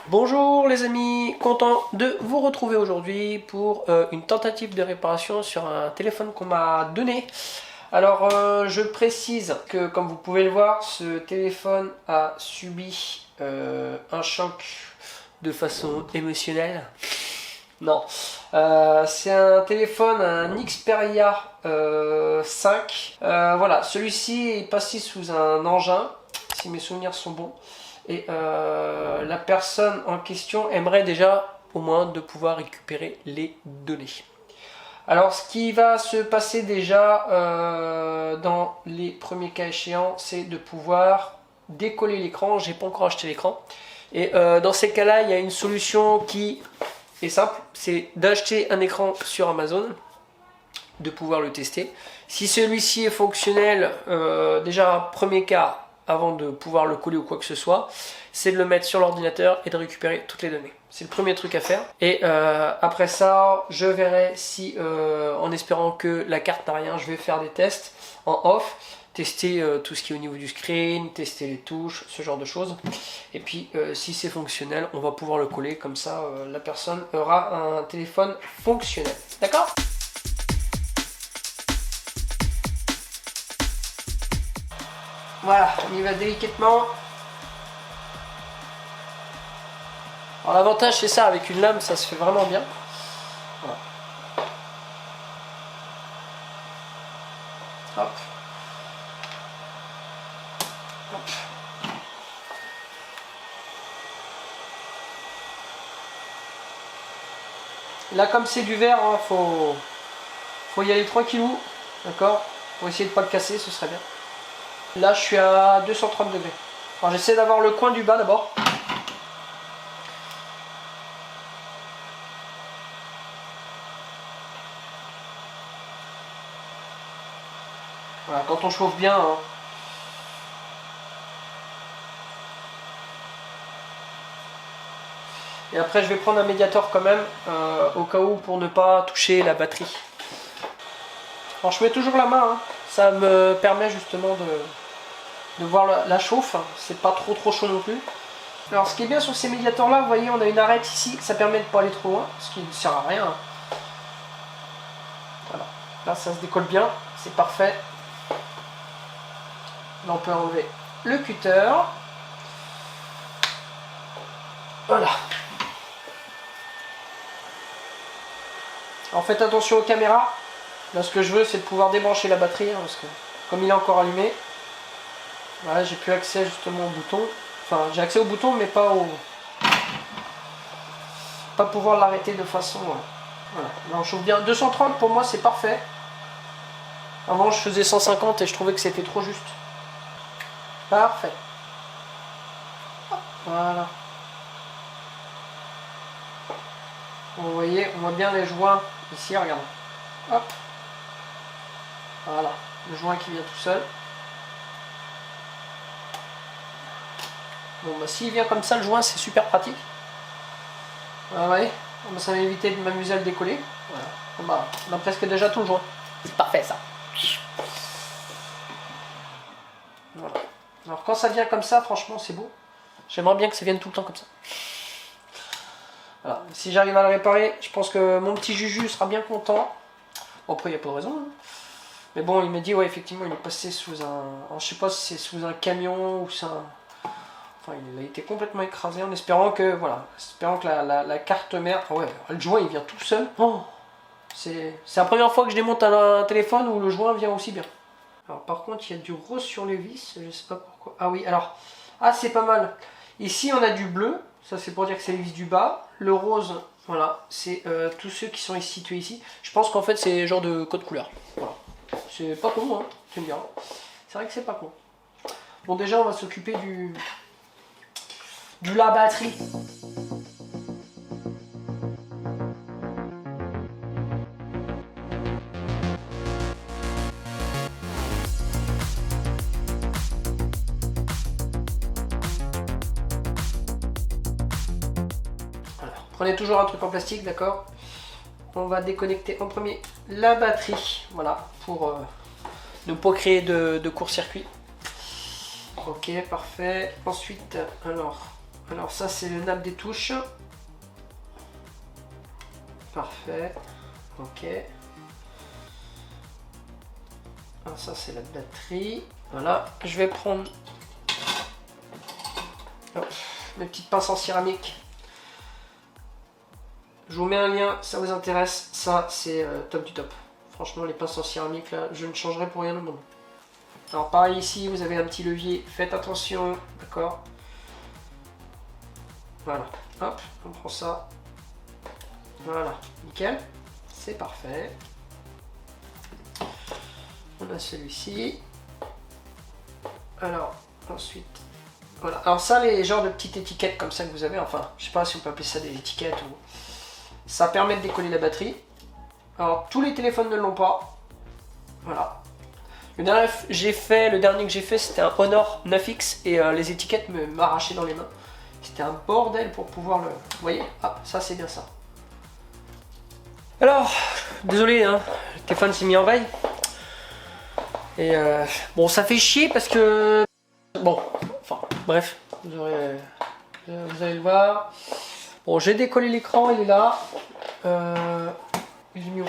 Bonjour les amis, content de vous retrouver aujourd'hui pour une tentative de réparation sur un téléphone qu'on m'a donné. Alors je précise que comme vous pouvez le voir, ce téléphone a subi un choc de façon émotionnelle. Non, c'est un téléphone, un Xperia 5. Voilà, celui-ci est passé sous un engin, si mes souvenirs sont bons. Et la personne en question aimerait déjà au moins de pouvoir récupérer les données. Alors ce qui va se passer déjà dans les premiers cas échéants, c'est de pouvoir décoller l'écran. J'ai pas encore acheté l'écran. Et dans ces cas-là, il y a une solution qui est simple, c'est d'acheter un écran sur Amazon, de pouvoir le tester. Si celui-ci est fonctionnel, déjà premier cas, avant de pouvoir le coller ou quoi que ce soit, c'est de le mettre sur l'ordinateur et de récupérer toutes les données. C'est le premier truc à faire. Et après ça, je verrai si, en espérant que la carte n'a rien, je vais faire des tests en off, tester tout ce qui est au niveau du screen, tester les touches, ce genre de choses. Et puis, si c'est fonctionnel, on va pouvoir le coller. Comme ça, la personne aura un téléphone fonctionnel. D'accord ? Voilà, on y va délicatement. Alors l'avantage c'est ça, avec une lame ça se fait vraiment bien. Voilà. Hop. Hop. Là comme c'est du verre, hein, faut y aller tranquillou, d'accord? Pour essayer de pas le casser, ce serait bien. Là je suis à 230 degrés. Alors j'essaie d'avoir le coin du bas d'abord. Voilà, quand on chauffe bien. Hein. Et après je vais prendre un médiator quand même, au cas où pour ne pas toucher la batterie. Alors je mets toujours la main, hein. Ça me permet justement de voir la chauffe, c'est pas trop chaud non plus. Alors ce qui est bien sur ces médiators là, vous voyez on a une arête ici, ça permet de ne pas aller trop loin, ce qui ne sert à rien. Voilà, là ça se décolle bien, c'est parfait. Là on peut enlever le cutter. Voilà. Alors faites attention aux caméras. Là ce que je veux c'est de pouvoir débrancher la batterie, hein, parce que comme il est encore allumé, voilà, j'ai plus accès justement au bouton. Enfin j'ai accès au bouton mais pas pouvoir l'arrêter de façon. Voilà. Là on chauffe bien. 230 pour moi c'est parfait. Avant je faisais 150 et je trouvais que c'était trop juste. Parfait. Voilà. Vous voyez, on voit bien les joints ici, regardez. Hop. Voilà, le joint qui vient tout seul. Bon bah s'il vient comme ça le joint c'est super pratique. Ah ouais, ça va éviter de m'amuser à le décoller. Voilà. Bon, bah, on a presque déjà tout le joint. C'est parfait ça. Voilà. Alors quand ça vient comme ça, franchement c'est beau. J'aimerais bien que ça vienne tout le temps comme ça. Voilà. Si j'arrive à le réparer, je pense que mon petit Juju sera bien content. Bon, après il n'y a pas de raison. Hein. Mais bon, il m'a dit, ouais, effectivement, il est passé sous un... Alors, je sais pas si c'est sous un camion ou ça... Enfin, il a été complètement écrasé en espérant que, voilà, espérant que la carte mère... Enfin, ouais, le joint, il vient tout seul. Oh, c'est la première fois que je démonte un téléphone où le joint vient aussi bien. Alors, par contre, il y a du rose sur les vis, je sais pas pourquoi. Ah oui, alors... Ah, c'est pas mal. Ici, on a du bleu. Ça, c'est pour dire que c'est les vis du bas. Le rose, voilà, c'est tous ceux qui sont situés ici. Je pense qu'en fait, c'est genre de code couleur. Voilà. C'est pas con, hein, j'aime bien. C'est vrai que c'est pas con. Bon, déjà, on va s'occuper de la batterie. Alors, prenez toujours un truc en plastique, d'accord? On va déconnecter en premier la batterie, voilà, pour ne pas créer de court-circuit. Ok, parfait. Ensuite, alors, Alors ça c'est le nap des touches. Parfait. Ok. Alors ça c'est la batterie. Voilà. Je vais prendre mes petites pinces en céramique. Je vous mets un lien, ça vous intéresse. Ça c'est top du top. Franchement les pinces en céramique là, je ne changerai pour rien au monde. Alors pareil ici, vous avez un petit levier. Faites attention, d'accord? Voilà. Hop, on prend ça. Voilà, nickel. C'est parfait. On a celui-ci. Alors, ensuite, voilà. Alors ça, les genres de petites étiquettes comme ça que vous avez, enfin, je sais pas si on peut appeler ça des étiquettes ou... Ça permet de décoller la batterie. Alors, tous les téléphones ne l'ont pas. Voilà. Le dernier que j'ai fait, c'était un Honor 9X et les étiquettes m'arrachaient dans les mains. C'était un bordel pour pouvoir le... Vous voyez? Ah, ça c'est bien ça. Alors, désolé, hein, le téléphone s'est mis en veille. Et bon, ça fait chier parce que... Bon, enfin, bref, vous allez le voir. Bon, j'ai décollé l'écran, il est là. Il est mis où?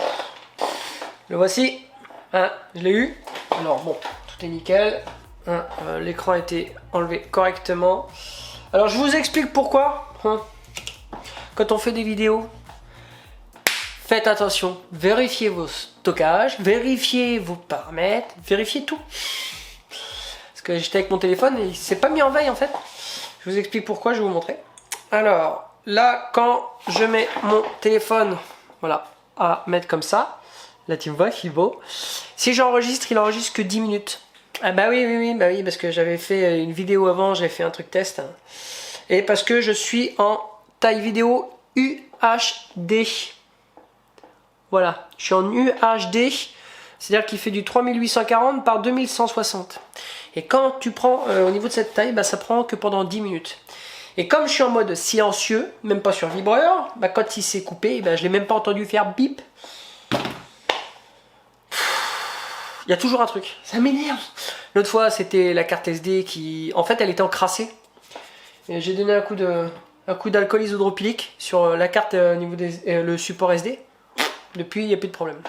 Le voici. Hein, je l'ai eu. Alors bon, tout est nickel. Hein, l'écran a été enlevé correctement. Alors je vous explique pourquoi. Hein. Quand on fait des vidéos, faites attention, vérifiez vos stockages, vérifiez vos paramètres, vérifiez tout. Parce que j'étais avec mon téléphone et il s'est pas mis en veille en fait. Je vous explique pourquoi, je vais vous montrer. Alors là, quand je mets mon téléphone, voilà, à mettre comme ça, là tu me vois, il est beau. Si j'enregistre, il enregistre que 10 minutes. Ah bah oui, parce que j'avais fait une vidéo avant, j'avais fait un truc test. Et parce que je suis en taille vidéo UHD. Voilà, je suis en UHD, c'est-à-dire qu'il fait du 3840 par 2160. Et quand tu prends au niveau de cette taille, bah, ça prend que pendant 10 minutes. Et comme je suis en mode silencieux, même pas sur vibreur, bah, quand il s'est coupé, bah, je l'ai même pas entendu faire bip. Il y a toujours un truc, ça m'énerve. L'autre fois, c'était la carte SD qui... En fait, elle était encrassée. Et j'ai donné un coup d'alcool isodropylique sur la carte au niveau le support SD. Depuis, il n'y a plus de problème.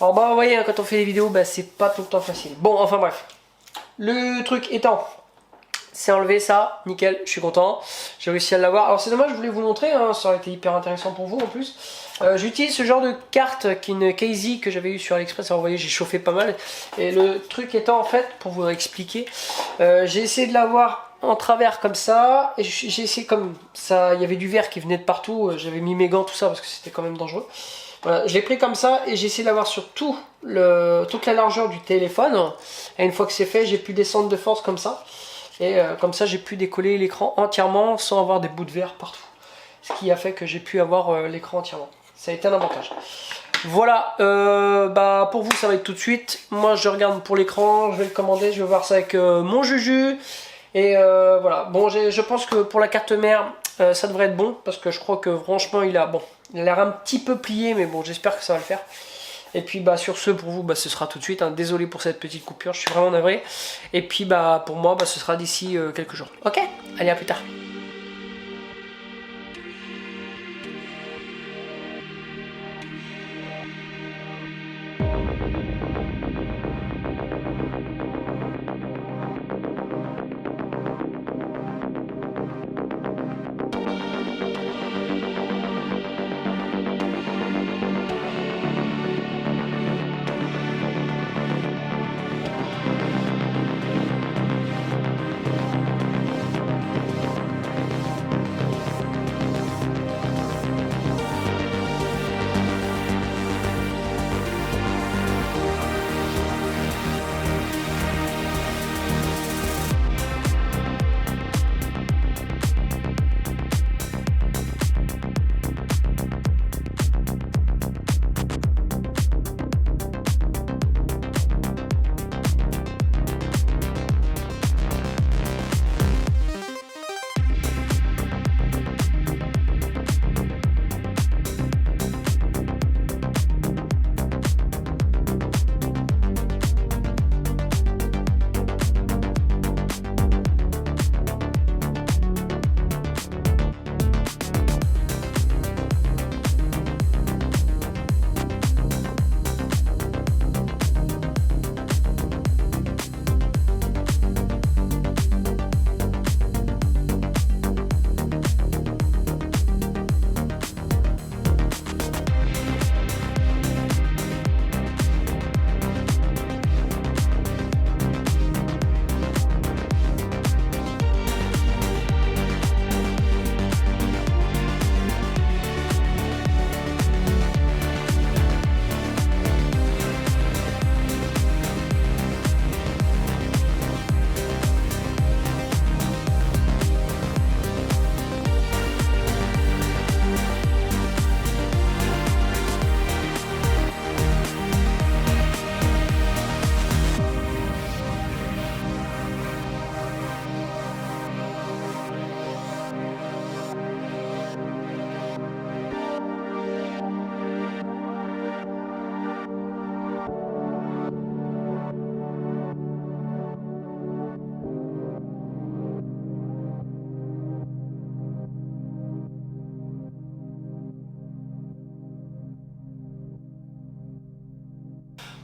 Alors bah, vous voyez, quand on fait des vidéos, bah, c'est pas tout le temps facile. Bon, enfin bref. Le truc étant, c'est enlevé ça, nickel, je suis content. J'ai réussi à l'avoir. Alors c'est dommage, je voulais vous montrer, hein, ça aurait été hyper intéressant pour vous en plus. J'utilise ce genre de carte qui est une Casey que j'avais eu sur AliExpress. Alors vous voyez, j'ai chauffé pas mal. Et le truc étant en fait, pour vous expliquer, j'ai essayé de l'avoir en travers comme ça. Et j'ai essayé comme ça, il y avait du verre qui venait de partout. J'avais mis mes gants, tout ça, parce que c'était quand même dangereux. Voilà, je l'ai pris comme ça et j'ai essayé de l'avoir sur toute la largeur du téléphone. Et une fois que c'est fait, j'ai pu descendre de force comme ça. Et comme ça, j'ai pu décoller l'écran entièrement sans avoir des bouts de verre partout. Ce qui a fait que j'ai pu avoir l'écran entièrement. Ça a été un avantage. Voilà, bah pour vous ça va être tout de suite. Moi je regarde pour l'écran, je vais le commander, je vais voir ça avec mon Juju. Et voilà, bon je pense que pour la carte mère, ça devrait être bon. Parce que je crois que franchement il a l'air un petit peu plié, mais bon j'espère que ça va le faire. Et puis bah sur ce pour vous bah, ce sera tout de suite, hein. Désolé pour cette petite coupure, je suis vraiment navré. Et puis bah pour moi bah, ce sera d'ici quelques jours. Ok, allez à plus tard.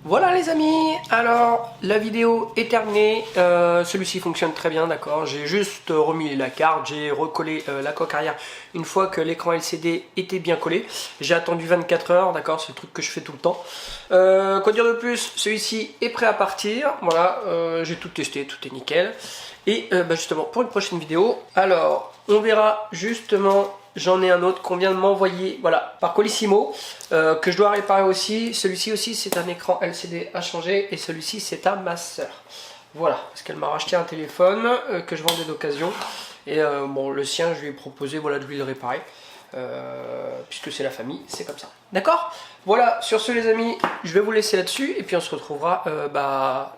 Voilà les amis, alors la vidéo est terminée, celui-ci fonctionne très bien, d'accord, j'ai juste remis la carte, j'ai recollé la coque arrière une fois que l'écran LCD était bien collé, j'ai attendu 24 heures, d'accord, c'est le truc que je fais tout le temps. Quoi dire de plus, celui-ci est prêt à partir, voilà, j'ai tout testé, tout est nickel, et justement pour une prochaine vidéo, alors on verra justement. J'en ai un autre qu'on vient de m'envoyer, voilà, par Colissimo, que je dois réparer aussi. Celui-ci aussi, c'est un écran LCD à changer, et celui-ci, c'est à ma soeur. Voilà, parce qu'elle m'a racheté un téléphone que je vendais d'occasion. Et bon, le sien, je lui ai proposé, voilà, de lui le réparer. Puisque c'est la famille, c'est comme ça. D'accord? Voilà, sur ce les amis, je vais vous laisser là-dessus. Et puis on se retrouvera,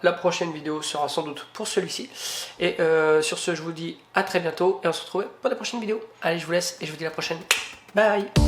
la prochaine vidéo sera sans doute pour celui-ci. Et sur ce, je vous dis à très bientôt. Et on se retrouve pour la prochaine vidéo. Allez, je vous laisse et je vous dis à la prochaine. Bye!